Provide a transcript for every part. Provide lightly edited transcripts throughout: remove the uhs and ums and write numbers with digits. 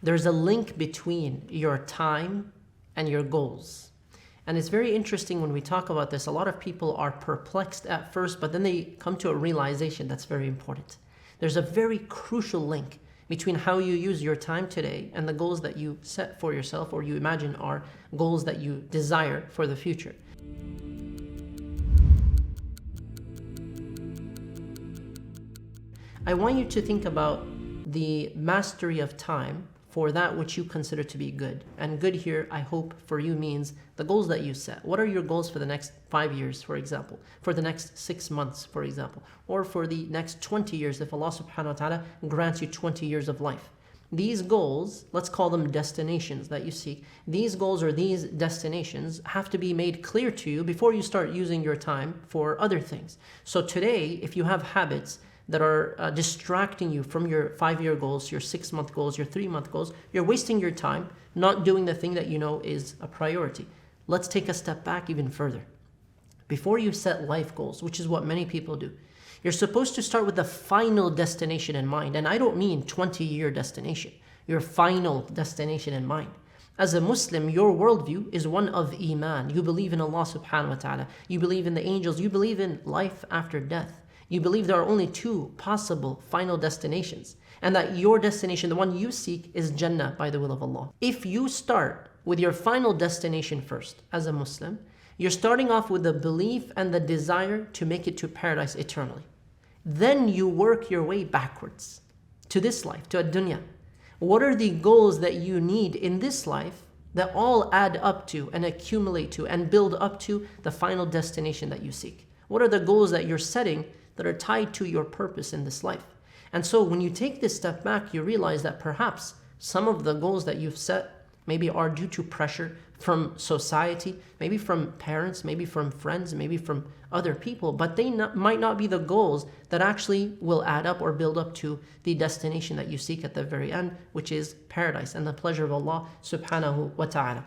there's a link between your time and your goals. And it's very interesting when we talk about this. A lot of people are perplexed at first, but then they come to a realization that's very important. There's a very crucial link between how you use your time today and the goals that you set for yourself, or you imagine are goals that you desire for the future. I want you to think about the mastery of time for that which you consider to be good. And good here, I hope for you, means the goals that you set. What are your goals for the next 5 years, for example? For the next 6 months, for example? Or for the next 20 years, if Allah subhanahu wa ta'ala grants you 20 years of life? These goals, let's call them destinations that you seek. These goals or these destinations have to be made clear to you before you start using your time for other things. So today, if you have habits that are distracting you from your 5-year goals, your 6-month goals, your 3-month goals, you're wasting your time not doing the thing that you know is a priority. Let's take a step back even further. Before you set life goals, which is what many people do, you're supposed to start with the final destination in mind. And I don't mean 20-year destination, your final destination in mind. As a Muslim, your worldview is one of Iman. You believe in Allah subhanahu wa ta'ala. You believe in the angels. You believe in life after death. You believe there are only 2 possible final destinations, and that your destination, the one you seek, is Jannah by the will of Allah. If you start with your final destination first as a Muslim, you're starting off with the belief and the desire to make it to paradise eternally. Then you work your way backwards to this life, to ad-dunya. What are the goals that you need in this life that all add up to and accumulate to and build up to the final destination that you seek? What are the goals that you're setting that are tied to your purpose in this life? And so when you take this step back, you realize that perhaps some of the goals that you've set maybe are due to pressure from society, maybe from parents, maybe from friends, maybe from other people, but they might not be the goals that actually will add up or build up to the destination that you seek at the very end, which is paradise and the pleasure of Allah subhanahu wa ta'ala.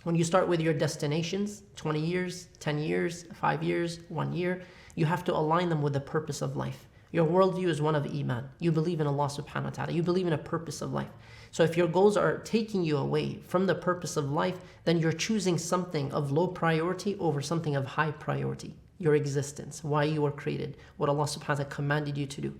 When you start with your destinations, 20 years, 10 years, 5 years, 1 year, you have to align them with the purpose of life. Your worldview is one of Iman. You believe in Allah subhanahu wa ta'ala. You believe in a purpose of life. So if your goals are taking you away from the purpose of life, then you're choosing something of low priority over something of high priority. Your existence, why you were created, what Allah subhanahu wa ta'ala commanded you to do.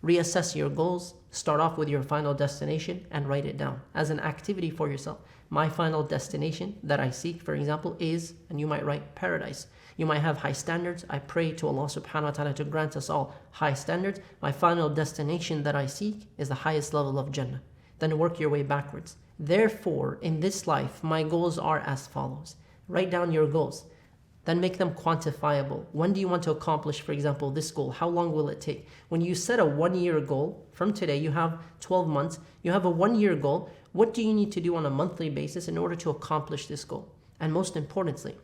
Reassess your goals, start off with your final destination and write it down as an activity for yourself. My final destination that I seek, for example, is, and you might write, paradise. You might have high standards. I pray to Allah subhanahu wa ta'ala to grant us all high standards. My final destination that I seek is the highest level of Jannah. Then work your way backwards. Therefore, in this life, my goals are as follows. Write down your goals. Then make them quantifiable. When do you want to accomplish, for example, this goal? How long will it take? When you set a 1-year goal, from today, you have 12 months, you have a 1-year goal. What do you need to do on a monthly basis in order to accomplish this goal? And most importantly,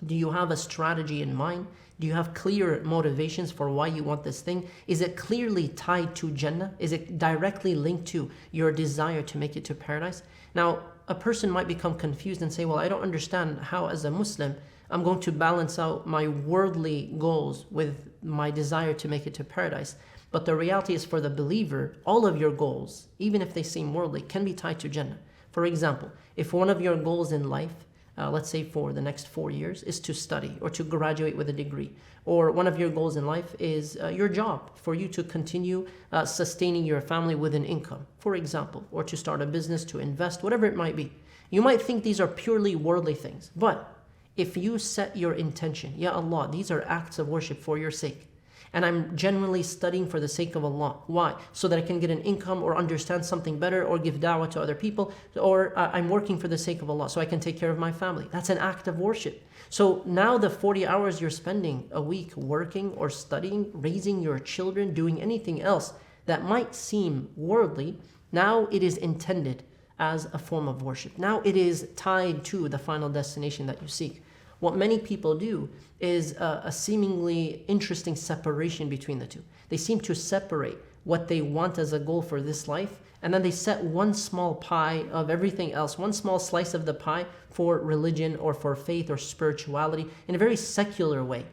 do you have a strategy in mind? Do you have clear motivations for why you want this thing? Is it clearly tied to Jannah? Is it directly linked to your desire to make it to paradise? Now, a person might become confused and say, well, I don't understand how, as a Muslim, I'm going to balance out my worldly goals with my desire to make it to paradise. But the reality is, for the believer, all of your goals, even if they seem worldly, can be tied to Jannah. For example, if one of your goals in life, let's say for the next 4 years, is to study or to graduate with a degree, or one of your goals in life is your job, for you to continue sustaining your family with an income, for example, or to start a business, to invest, whatever it might be. You might think these are purely worldly things, but if you set your intention, Ya Allah, these are acts of worship for your sake, and I'm genuinely studying for the sake of Allah. Why? So that I can get an income or understand something better or give da'wah to other people, or I'm working for the sake of Allah so I can take care of my family. That's an act of worship. So now the 40 hours you're spending a week working or studying, raising your children, doing anything else that might seem worldly, now it is intended as a form of worship. Now it is tied to the final destination that you seek. What many people do is a seemingly interesting separation between the two. They seem to separate what they want as a goal for this life, and then they set one small pie of everything else, one small slice of the pie for religion or for faith or spirituality in a very secular way.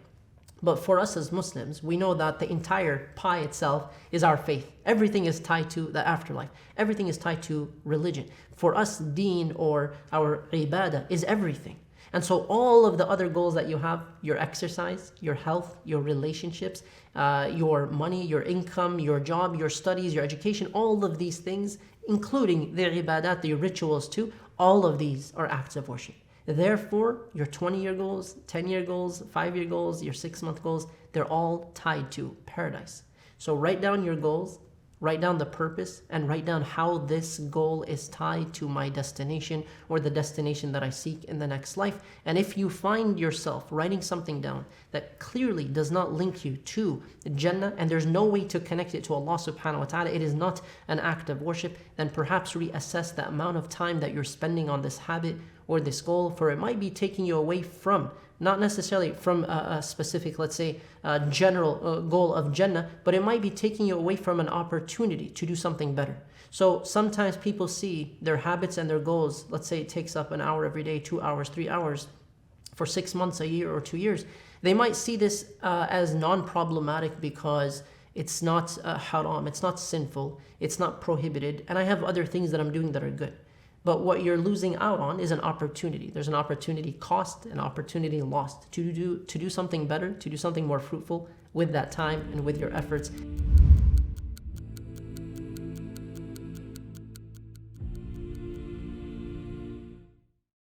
But for us as Muslims, we know that the entire pie itself is our faith. Everything is tied to the afterlife. Everything is tied to religion. For us, deen or our ibadah is everything. And so all of the other goals that you have, your exercise, your health, your relationships, your money, your income, your job, your studies, your education, all of these things, including the ibadat, the rituals too, all of these are acts of worship. Therefore, your 20-year goals, 10-year goals, 5-year goals, your 6-month goals, they're all tied to paradise. So write down your goals, write down the purpose, and write down how this goal is tied to my destination or the destination that I seek in the next life. And if you find yourself writing something down that clearly does not link you to Jannah and there's no way to connect it to Allah subhanahu wa ta'ala, it is not an act of worship, then perhaps reassess the amount of time that you're spending on this habit or this goal, for it might be taking you away from, not necessarily from a specific, let's say, general goal of Jannah, but it might be taking you away from an opportunity to do something better. So sometimes people see their habits and their goals, let's say it takes up an hour every day, 2 hours, 3 hours, for 6 months, a year, or 2 years. They might see this as non-problematic because it's not haram, it's not sinful, it's not prohibited, and I have other things that I'm doing that are good. But what you're losing out on is an opportunity. There's an opportunity cost, an opportunity lost to do something better, to do something more fruitful with that time and with your efforts.